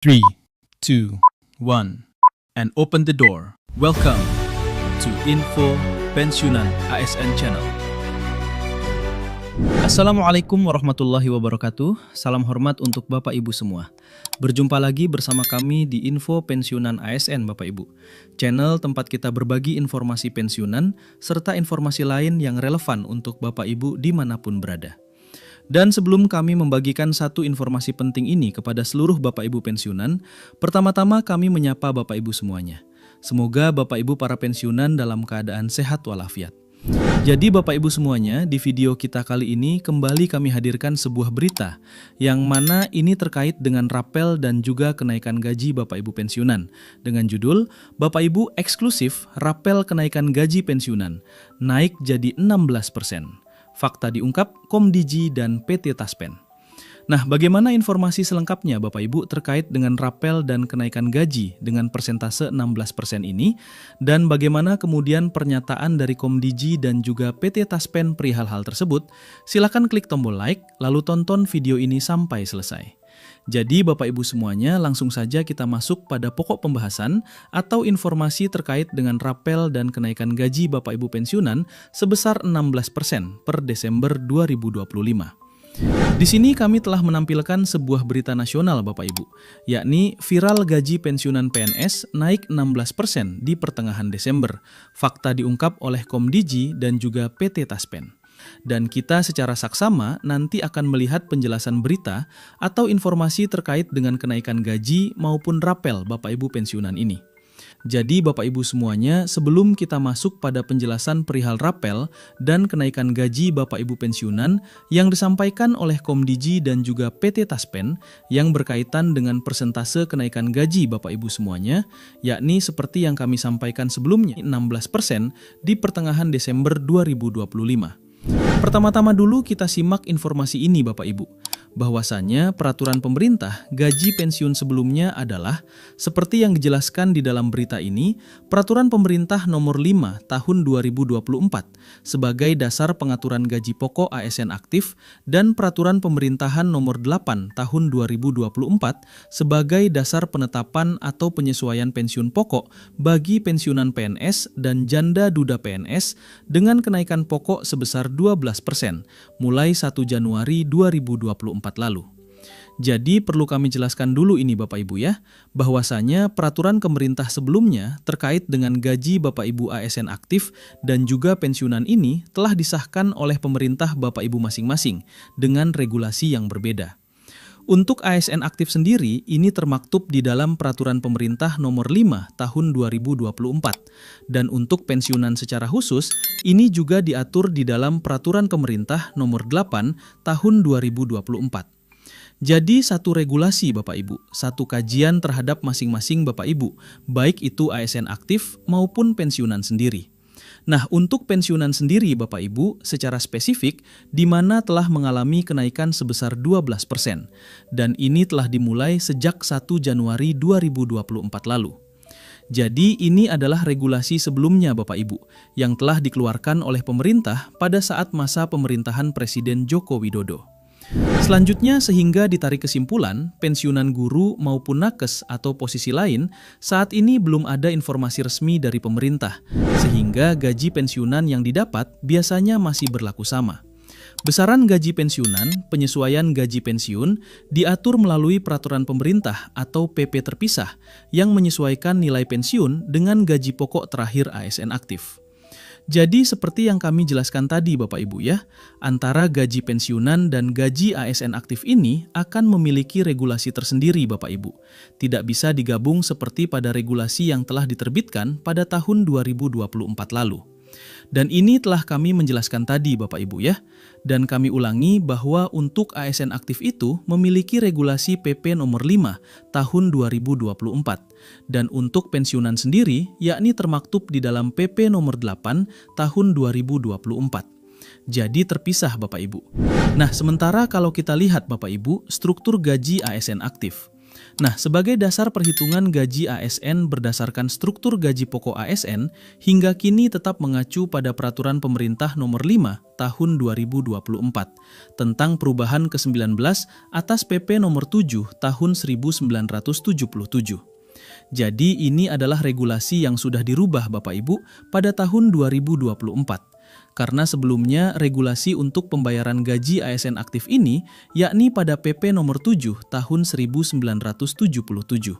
3, 2, 1, and open the door. Welcome to Info Pensiunan ASN Channel. Assalamualaikum warahmatullahi wabarakatuh. Salam hormat untuk Bapak Ibu semua. Berjumpa lagi bersama kami di Info Pensiunan ASN Bapak Ibu. Channel tempat kita berbagi informasi pensiunan serta informasi lain yang relevan untuk Bapak Ibu dimanapun berada. Dan sebelum kami membagikan satu informasi penting ini kepada seluruh Bapak Ibu pensiunan, pertama-tama kami menyapa Bapak Ibu semuanya. Semoga Bapak Ibu para pensiunan dalam keadaan sehat walafiat. Jadi Bapak Ibu semuanya, di video kita kali ini kembali kami hadirkan sebuah berita yang mana ini terkait dengan rapel dan juga kenaikan gaji Bapak Ibu pensiunan dengan judul Bapak Ibu eksklusif rapel kenaikan gaji pensiunan naik jadi 16%. Fakta diungkap Komdigi dan PT Taspen. Nah, bagaimana informasi selengkapnya Bapak Ibu terkait dengan rapel dan kenaikan gaji dengan persentase 16% ini, dan bagaimana kemudian pernyataan dari Komdigi dan juga PT Taspen perihal hal tersebut? Silakan klik tombol like, lalu tonton video ini sampai selesai. Jadi Bapak Ibu semuanya, langsung saja kita masuk pada pokok pembahasan atau informasi terkait dengan rapel dan kenaikan gaji Bapak Ibu pensiunan sebesar 16% per Desember 2025. Di sini kami telah menampilkan sebuah berita nasional Bapak Ibu, yakni viral gaji pensiunan PNS naik 16% di pertengahan Desember. Fakta diungkap oleh Komdigi dan juga PT Taspen. Dan kita secara saksama nanti akan melihat penjelasan berita atau informasi terkait dengan kenaikan gaji maupun rapel Bapak Ibu pensiunan ini. Jadi Bapak Ibu semuanya, sebelum kita masuk pada penjelasan perihal rapel dan kenaikan gaji Bapak Ibu pensiunan yang disampaikan oleh Komdigi dan juga PT Taspen yang berkaitan dengan persentase kenaikan gaji Bapak Ibu semuanya, yakni seperti yang kami sampaikan sebelumnya 16% di pertengahan Desember 2025. Pertama-tama dulu kita simak informasi ini Bapak Ibu, bahwasanya peraturan pemerintah gaji pensiun sebelumnya adalah seperti yang dijelaskan di dalam berita ini, peraturan pemerintah nomor 5 tahun 2024 sebagai dasar pengaturan gaji pokok ASN aktif dan peraturan pemerintahan nomor 8 tahun 2024 sebagai dasar penetapan atau penyesuaian pensiun pokok bagi pensiunan PNS dan janda duda PNS dengan kenaikan pokok sebesar 12% mulai 1 Januari 2024 lalu. Jadi perlu kami jelaskan dulu ini Bapak Ibu ya, bahwasanya peraturan pemerintah sebelumnya terkait dengan gaji Bapak Ibu ASN aktif dan juga pensiunan ini telah disahkan oleh pemerintah Bapak Ibu masing-masing dengan regulasi yang berbeda. Untuk ASN aktif sendiri, ini termaktub di dalam peraturan pemerintah nomor 5 tahun 2024. Dan untuk pensiunan secara khusus, ini juga diatur di dalam peraturan pemerintah nomor 8 tahun 2024. Jadi satu regulasi Bapak Ibu, satu kajian terhadap masing-masing Bapak Ibu, baik itu ASN aktif maupun pensiunan sendiri. Nah, untuk pensiunan sendiri Bapak Ibu secara spesifik di mana telah mengalami kenaikan sebesar 12% dan ini telah dimulai sejak 1 Januari 2024 lalu. Jadi ini adalah regulasi sebelumnya Bapak Ibu yang telah dikeluarkan oleh pemerintah pada saat masa pemerintahan Presiden Joko Widodo. Selanjutnya sehingga ditarik kesimpulan, pensiunan guru maupun nakes atau posisi lain saat ini belum ada informasi resmi dari pemerintah, sehingga gaji pensiunan yang didapat biasanya masih berlaku sama. Besaran gaji pensiunan, penyesuaian gaji pensiun, diatur melalui peraturan pemerintah atau PP terpisah yang menyesuaikan nilai pensiun dengan gaji pokok terakhir ASN aktif. Jadi seperti yang kami jelaskan tadi Bapak Ibu ya, antara gaji pensiunan dan gaji ASN aktif ini akan memiliki regulasi tersendiri Bapak Ibu. Tidak bisa digabung seperti pada regulasi yang telah diterbitkan pada tahun 2024 lalu. Dan ini telah kami menjelaskan tadi Bapak Ibu ya. Dan kami ulangi bahwa untuk ASN aktif itu memiliki regulasi PP nomor 5 tahun 2024. Dan untuk pensiunan sendiri yakni termaktub di dalam PP nomor 8 tahun 2024. Jadi terpisah Bapak Ibu. Nah, sementara kalau kita lihat Bapak Ibu struktur gaji ASN aktif. Nah, sebagai dasar perhitungan gaji ASN berdasarkan struktur gaji pokok ASN, hingga kini tetap mengacu pada Peraturan Pemerintah Nomor 5 Tahun 2024 tentang perubahan ke-19 atas PP Nomor 7 Tahun 1977. Jadi ini adalah regulasi yang sudah dirubah Bapak Ibu pada tahun 2024. Karena sebelumnya regulasi untuk pembayaran gaji ASN aktif ini yakni pada PP Nomor 7 Tahun 1977.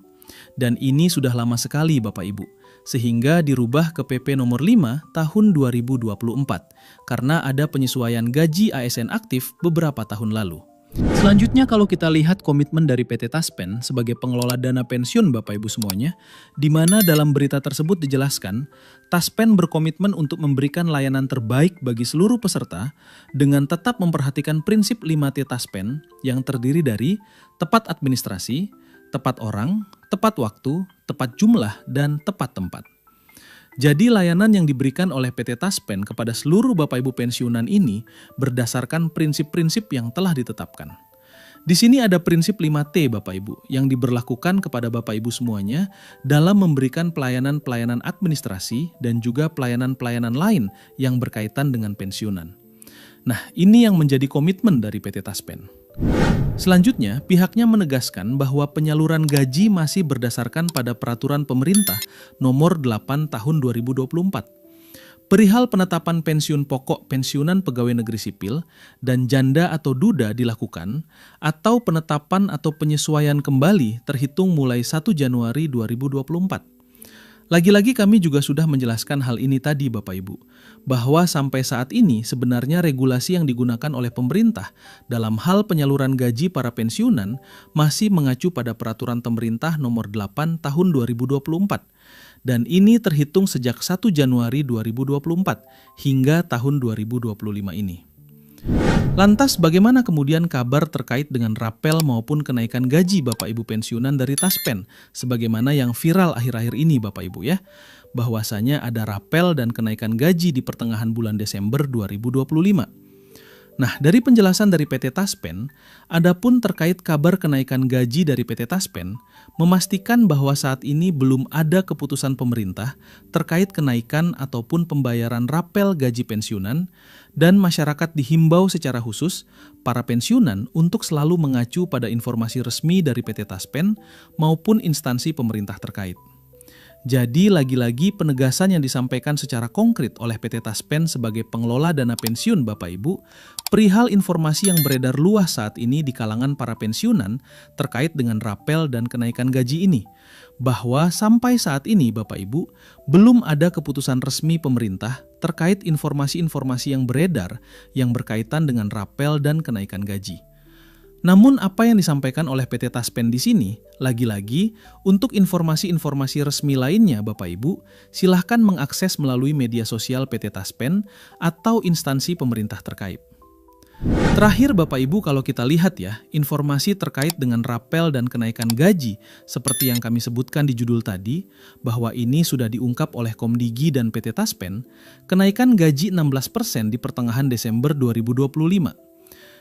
Dan ini sudah lama sekali Bapak Ibu, sehingga dirubah ke PP Nomor 5 Tahun 2024 karena ada penyesuaian gaji ASN aktif beberapa tahun lalu. Selanjutnya kalau kita lihat komitmen dari PT Taspen sebagai pengelola dana pensiun Bapak Ibu semuanya, di mana dalam berita tersebut dijelaskan, Taspen berkomitmen untuk memberikan layanan terbaik bagi seluruh peserta dengan tetap memperhatikan prinsip 5T Taspen yang terdiri dari tepat administrasi, tepat orang, tepat waktu, tepat jumlah, dan tepat tempat. Jadi layanan yang diberikan oleh PT Taspen kepada seluruh Bapak Ibu pensiunan ini berdasarkan prinsip-prinsip yang telah ditetapkan. Di sini ada prinsip 5T Bapak Ibu yang diberlakukan kepada Bapak Ibu semuanya dalam memberikan pelayanan-pelayanan administrasi dan juga pelayanan-pelayanan lain yang berkaitan dengan pensiunan. Nah, ini yang menjadi komitmen dari PT Taspen. Selanjutnya, pihaknya menegaskan bahwa penyaluran gaji masih berdasarkan pada Peraturan Pemerintah Nomor 8 Tahun 2024. Perihal penetapan pensiun pokok pensiunan pegawai negeri sipil dan janda atau duda dilakukan, atau penetapan atau penyesuaian kembali terhitung mulai 1 Januari 2024. Lagi-lagi kami juga sudah menjelaskan hal ini tadi Bapak Ibu, bahwa sampai saat ini sebenarnya regulasi yang digunakan oleh pemerintah dalam hal penyaluran gaji para pensiunan masih mengacu pada Peraturan Pemerintah Nomor 8 Tahun 2024. Dan ini terhitung sejak 1 Januari 2024 hingga tahun 2025 ini. Lantas bagaimana kemudian kabar terkait dengan rapel maupun kenaikan gaji Bapak Ibu pensiunan dari Taspen sebagaimana yang viral akhir-akhir ini Bapak Ibu ya, bahwasanya ada rapel dan kenaikan gaji di pertengahan bulan Desember 2025. Nah, dari penjelasan dari PT Taspen, adapun terkait kabar kenaikan gaji dari PT Taspen, memastikan bahwa saat ini belum ada keputusan pemerintah terkait kenaikan ataupun pembayaran rapel gaji pensiunan, dan masyarakat dihimbau secara khusus para pensiunan untuk selalu mengacu pada informasi resmi dari PT Taspen maupun instansi pemerintah terkait. Jadi lagi-lagi penegasan yang disampaikan secara konkret oleh PT Taspen sebagai pengelola dana pensiun Bapak Ibu, perihal informasi yang beredar luas saat ini di kalangan para pensiunan terkait dengan rapel dan kenaikan gaji ini, bahwa sampai saat ini Bapak Ibu belum ada keputusan resmi pemerintah terkait informasi-informasi yang beredar yang berkaitan dengan rapel dan kenaikan gaji. Namun apa yang disampaikan oleh PT Taspen di sini, lagi-lagi untuk informasi-informasi resmi lainnya Bapak Ibu, silahkan mengakses melalui media sosial PT Taspen atau instansi pemerintah terkait. Terakhir Bapak Ibu kalau kita lihat ya, informasi terkait dengan rapel dan kenaikan gaji seperti yang kami sebutkan di judul tadi, bahwa ini sudah diungkap oleh Komdigi dan PT Taspen, kenaikan gaji 16% di pertengahan Desember 2025.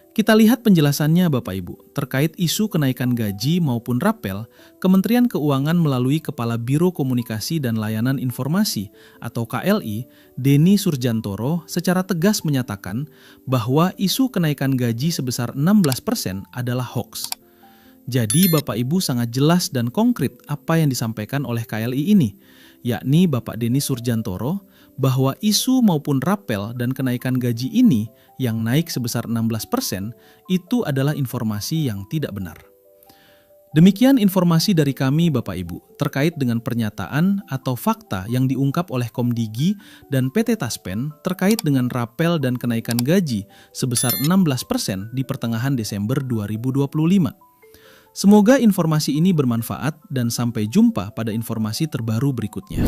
Kita lihat penjelasannya Bapak Ibu, terkait isu kenaikan gaji maupun rapel, Kementerian Keuangan melalui Kepala Biro Komunikasi dan Layanan Informasi atau KLI, Denny Surjantoro secara tegas menyatakan bahwa isu kenaikan gaji sebesar 16% adalah hoax. Jadi Bapak Ibu sangat jelas dan konkret apa yang disampaikan oleh KLI ini, yakni Bapak Denny Surjantoro, bahwa isu maupun rapel dan kenaikan gaji ini yang naik sebesar 16% itu adalah informasi yang tidak benar. Demikian informasi dari kami Bapak Ibu terkait dengan pernyataan atau fakta yang diungkap oleh Komdigi dan PT Taspen terkait dengan rapel dan kenaikan gaji sebesar 16% di pertengahan Desember 2025. Semoga informasi ini bermanfaat dan sampai jumpa pada informasi terbaru berikutnya.